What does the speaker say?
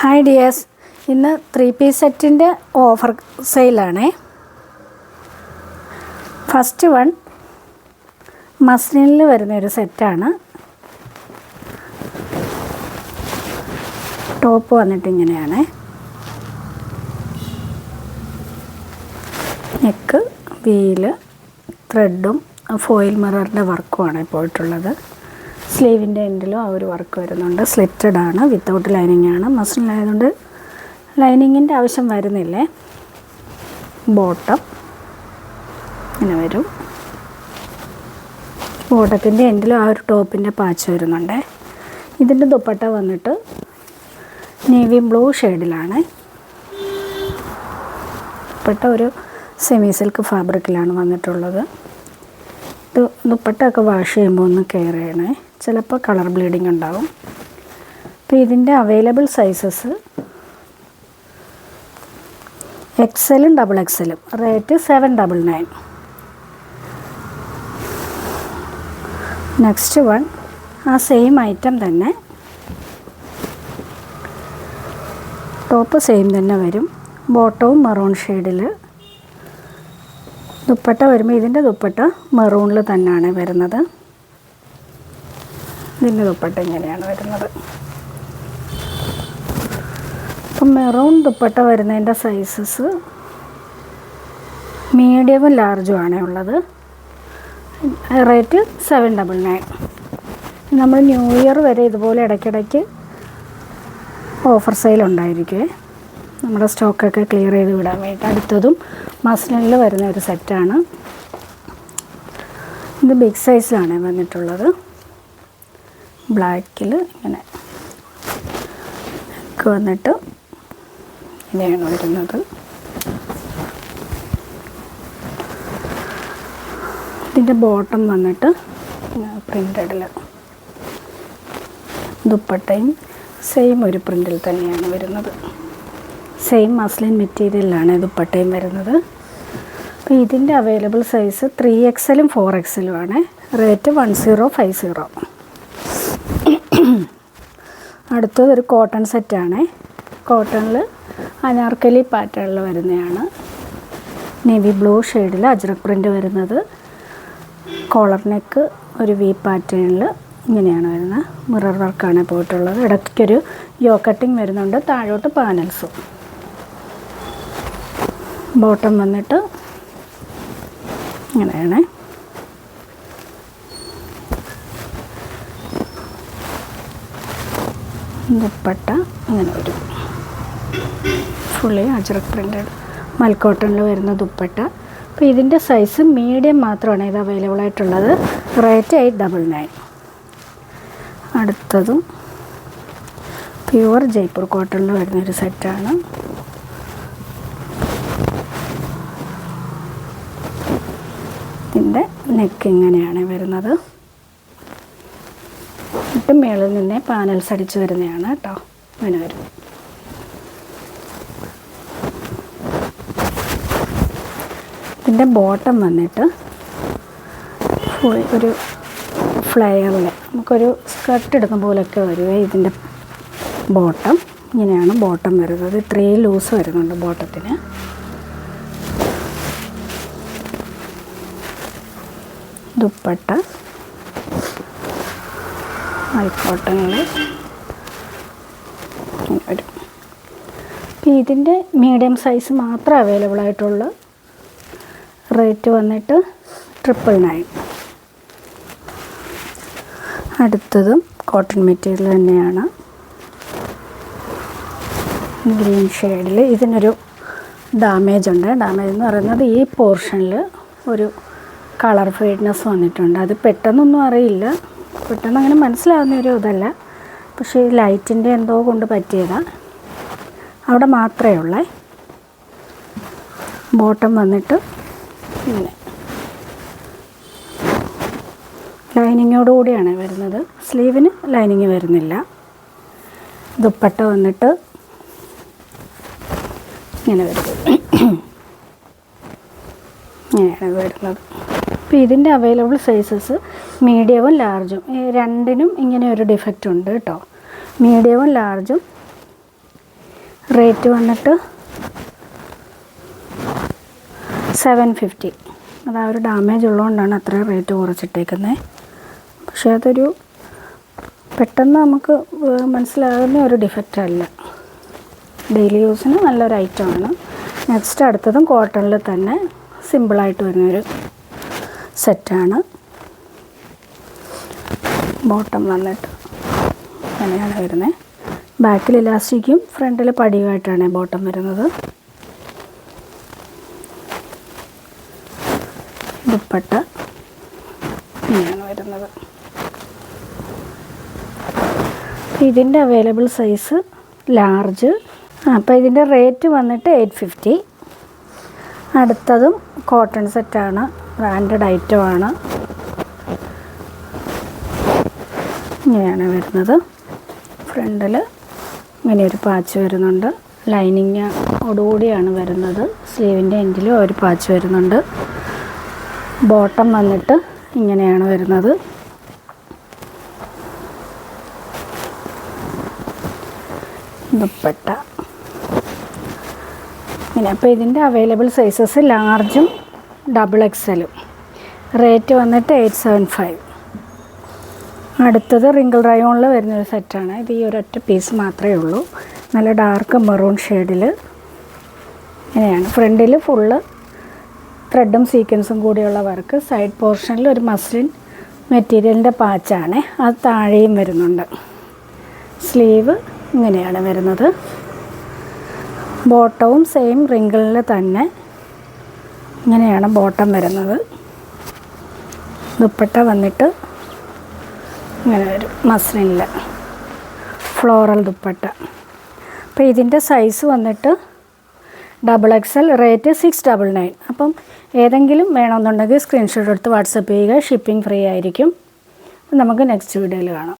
Hi dears, ഇന്ന് 3 piece സെറ്റിൻ്റെ offer സെയിലാണേ. First one മസ്ലിനിൽ വരുന്നൊരു സെറ്റാണ്. ടോപ്പ് വന്നിട്ട് ഇങ്ങനെയാണ്. നെക്ക് വീല് ത്രെഡും ഫോയിൽ മിററിൻ്റെ വർക്കുമാണ് പോയിട്ടുള്ളത്. സ്ലീവിൻ്റെ എൻഡിലും ആ ഒരു വർക്ക് വരുന്നുണ്ട്. സ്ലിറ്റഡ് ആണ്, വിത്തൗട്ട് ലൈനിങ് ആണ്. മസ്ലിൻ ആയതുകൊണ്ട് ലൈനിങ്ങിൻ്റെ ആവശ്യം വരുന്നില്ലേ. ബോട്ടം ഇങ്ങനെ വരും. ബോട്ടത്തിൻ്റെ എൻഡിലും ആ ഒരു ടോപ്പിൻ്റെ പാച്ച് വരുന്നുണ്ട്. ഇതിൻ്റെ ദുപ്പട്ട വന്നിട്ട് നേവി ബ്ലൂ ഷെയ്ഡിലാണ്. ദുപ്പട്ട ഒരു സെമി സിൽക്ക് ഫാബ്രിക്കിലാണ് വന്നിട്ടുള്ളത്. ഇത് ദുപ്പട്ടയൊക്കെ വാഷ് ചെയ്യുമ്പോൾ ഒന്ന് കെയർ ചെയ്യണേ, ചിലപ്പോൾ കളർ ബ്ലീഡിങ് ഉണ്ടാവും. അപ്പോൾ ഇതിൻ്റെ അവൈലബിൾ സൈസസ് എക്സലും XXL. റേറ്റ് 799. നെക്സ്റ്റ് വൺ ആ സെയിം ഐറ്റം തന്നെ, ടോപ്പ് സെയിം തന്നെ വരും. ബോട്ടവും മെറൂൺ ഷെയ്ഡിൽ. ദുപ്പട്ട വരുമ്പോൾ ഇതിൻ്റെ ദുപ്പട്ട മെറൂണിൽ തന്നെയാണ് വരുന്നത്. ഇതിൻ്റെ ദുപ്പട്ട ഇങ്ങനെയാണ് വരുന്നത്. അപ്പം മെറൂൺ ദുപ്പട്ട വരുന്നതിൻ്റെ സൈസസ് മീഡിയവും ലാർജും ആണ് ഉള്ളത്. റേറ്റ് 799. നമ്മൾ ന്യൂ ഇയർ വരെ ഇതുപോലെ ഇടയ്ക്കിടയ്ക്ക് ഓഫർ സെയിൽ ഉണ്ടായിരിക്കുമേ, നമ്മുടെ സ്റ്റോക്കൊക്കെ ക്ലിയർ ചെയ്ത് വിടാൻ വേണ്ടി. അടുത്തതും മസ്ലിനിൽ വരുന്ന ഒരു സെറ്റാണ്. ഇത് ബിഗ് സൈസിലാണ് വന്നിട്ടുള്ളത്. ബ്ലാക്കിൽ ഇങ്ങനെ ഒക്കെ വന്നിട്ട് ഇങ്ങനെയാണ് വരുന്നത്. ഇതിൻ്റെ ബോട്ടം വന്നിട്ട് പ്രിൻ്റഡിൽ, ദുപ്പട്ടയും സെയിം ഒരു പ്രിൻ്റിൽ തന്നെയാണ് വരുന്നത്. സെയിം മസ്ലിൻ മെറ്റീരിയലാണ് ദുപ്പട്ടയും വരുന്നത്. അപ്പോൾ ഇതിൻ്റെ അവൈലബിൾ സൈസ് 3XL 4XL ആണ്. റേറ്റ് 1050. അടുത്തത് ഒരു കോട്ടൺ സെറ്റാണ്. കോട്ടണിൽ അനാർക്കലി പാറ്റേണിൽ വരുന്നതാണ്. നേവി ബ്ലൂ ഷെയ്ഡിൽ അജ്രക് പ്രിൻ്റ് വരുന്നത്. കോളർ നെക്ക് ഒരു വി പാറ്റേണിൽ ഇങ്ങനെയാണ് വരുന്നത്. മിറർ വർക്കാണ് പോയിട്ടുള്ളത്. ഇടയ്ക്കൊരു യോ കട്ടിങ് വരുന്നുണ്ട്, താഴോട്ട് പാനൽസും. ബോട്ടം വന്നിട്ട് ഇങ്ങനെയാണ്. ദുപ്പട്ട ഇങ്ങനെ വരും. ഫുള്ളി അജ്രക് പ്രിൻ്റഡ് മൽക്കോട്ടണിൽ വരുന്ന ദുപ്പട്ട. അപ്പോൾ ഇതിൻ്റെ സൈസ് മീഡിയം മാത്രമാണ് ഇത് അവൈലബിൾ ആയിട്ടുള്ളത്. റേറ്റ് 899. അടുത്തതും പ്യുവർ ജയ്പൂർ കോട്ടണിൽ വരുന്നൊരു സെറ്റാണ്. ഇതിൻ്റെ നെക്ക് ഇങ്ങനെയാണ് വരുന്നത്. എന്നിട്ട് മേളിൽ നിന്നേ പാനൽസ് അടിച്ച് വരുന്നതാണ് കേട്ടോ. ഇങ്ങനെ വരും. ഇതിൻ്റെ ബോട്ടം വന്നിട്ട് ഫുൾ ഒരു ഫ്ലെയറിൽ നമുക്കൊരു സ്കർട്ട് എടുക്കുന്ന പോലെയൊക്കെ വരുവേ. ഇതിൻ്റെ ബോട്ടം ഇങ്ങനെയാണ് ബോട്ടം വരുന്നത്. ഇത്രയും ലൂസ് വരുന്നുണ്ട് ബോട്ടത്തിന്. ദുപ്പട്ട മൽക്കോട്ടണിൽ വരും. അപ്പോൾ ഇതിൻ്റെ മീഡിയം സൈസ് മാത്രം അവൈലബിൾ ആയിട്ടുള്ള. റേറ്റ് വന്നിട്ട് 999. അടുത്തതും കോട്ടൺ മെറ്റീരിയൽ തന്നെയാണ്. ഗ്രീൻ ഷെയ്ഡിൽ. ഇതിനൊരു ഡാമേജ് ഉണ്ട്. ഡാമേജ് എന്ന് പറയുന്നത് ഈ പോർഷനിൽ ഒരു കളർ ഫെയ്ഡ്നെസ് വന്നിട്ടുണ്ട്. അത് പെട്ടെന്നൊന്നും അറിയില്ല, പെട്ടെന്ന് അങ്ങനെ മനസ്സിലാവുന്ന ഒരു ഇതല്ല. പക്ഷേ ഈ ലൈറ്റിൻ്റെ എന്തോ കൊണ്ട് പറ്റിയതാണ്. അവിടെ മാത്രമേ ഉള്ളേ. ബോട്ടം വന്നിട്ട് ഇങ്ങനെ ലൈനിങ്ങോടുകൂടിയാണ് വരുന്നത്. സ്ലീവിന് ലൈനിങ് വരുന്നില്ല. ദുപ്പട്ട വന്നിട്ട് ഇങ്ങനെ വരും. ഇങ്ങനെയാണ് വരുന്നത്. അപ്പോൾ ഇതിൻ്റെ അവൈലബിൾ സൈസസ് മീഡിയവും ലാർജും. രണ്ടിനും ഇങ്ങനെ ഒരു ഡിഫക്റ്റ് ഉണ്ട് കേട്ടോ. മീഡിയവും ലാർജും റേറ്റ് വന്നിട്ട് 750. അത് ആ ഒരു ഡാമേജ് ഉള്ളതുകൊണ്ടാണ് അത്രയും റേറ്റ് കുറച്ചിട്ടേക്കുന്നത്. പക്ഷേ അതൊരു പെട്ടെന്ന് നമുക്ക് മനസ്സിലാകുന്ന ഒരു ഡിഫക്റ്റ് അല്ല. ഡെയിലി യൂസിന് നല്ലൊരു ഐറ്റമാണ്. നെക്സ്റ്റ് അടുത്തതും കോട്ടണിൽ തന്നെ സിമ്പിളായിട്ട് വരുന്നൊരു സെറ്റാണ്. ബോട്ടം വന്നിട്ട് അങ്ങനെയാണ് വരുന്നത്. ബാക്കിൽ ഇലാസ്റ്റിക്കും ഫ്രണ്ടിൽ പടിയുമായിട്ടാണ് ബോട്ടം വരുന്നത്. ദുപ്പട്ട ഇങ്ങനെയാണ് വരുന്നത്. ഇതിൻ്റെ അവൈലബിൾ സൈസ് ലാർജ്. അപ്പോൾ ഇതിൻ്റെ റേറ്റ് വന്നിട്ട് 850. അടുത്തതും കോട്ടൺ സെറ്റാണ്, ബ്രാൻഡഡ് ഐറ്റമാണ്. ഇങ്ങനെയാണ് വരുന്നത്. ഫ്രണ്ടിൽ ഇങ്ങനെയൊരു പാച്ച് വരുന്നുണ്ട്. ലൈനിങ്ങോടുകൂടിയാണ് വരുന്നത്. സ്ലീവിൻ്റെ എൻഡിലും ഒരു പാച്ച് വരുന്നുണ്ട്. ബോട്ടം വന്നിട്ട് ഇങ്ങനെയാണ് വരുന്നത്. ദുപ്പട്ട ഇങ്ങനെ. അപ്പോൾ ഇതിൻ്റെ അവൈലബിൾ സൈസസ് ലാർജും XXL. റേറ്റ് വന്നിട്ട് 875. അടുത്തത് റിങ്കിൾ റയോണിൽ വരുന്നൊരു സെറ്റാണ്. ഇത് ഈ ഒരൊറ്റ പീസ് മാത്രമേ ഉള്ളൂ. നല്ല ഡാർക്ക് മെറൂൺ ഷെയ്ഡിൽ ഇങ്ങനെയാണ്. ഫ്രണ്ടിൽ ഫുള്ള് ത്രെഡും സീക്വൻസും കൂടിയുള്ള വർക്ക്. സൈഡ് പോർഷനിൽ ഒരു മസ്ലിൻ മെറ്റീരിയലിൻ്റെ പാച്ചാണ്. അത് താഴെയും വരുന്നുണ്ട്. സ്ലീവ് ഇങ്ങനെയാണ് വരുന്നത്. ബോട്ടവും സെയിം റിങ്കിളിൽ തന്നെ ഇങ്ങനെയാണ് ബോട്ടം വരുന്നത്. ദുപ്പട്ട വന്നിട്ട് ഇങ്ങനെ വരും, മസ്ലിനിൽ ഫ്ലോറൽ ദുപ്പട്ട. അപ്പോൾ ഇതിൻ്റെ സൈസ് വന്നിട്ട് XXL. റേറ്റ് 699. അപ്പം ഏതെങ്കിലും വേണമെന്നുണ്ടെങ്കിൽ സ്ക്രീൻഷോട്ട് എടുത്ത് വാട്സപ്പ് ചെയ്യുക. ഷിപ്പിംഗ് ഫ്രീ ആയിരിക്കും. നമുക്ക് നെക്സ്റ്റ് വീഡിയോയിൽ കാണാം.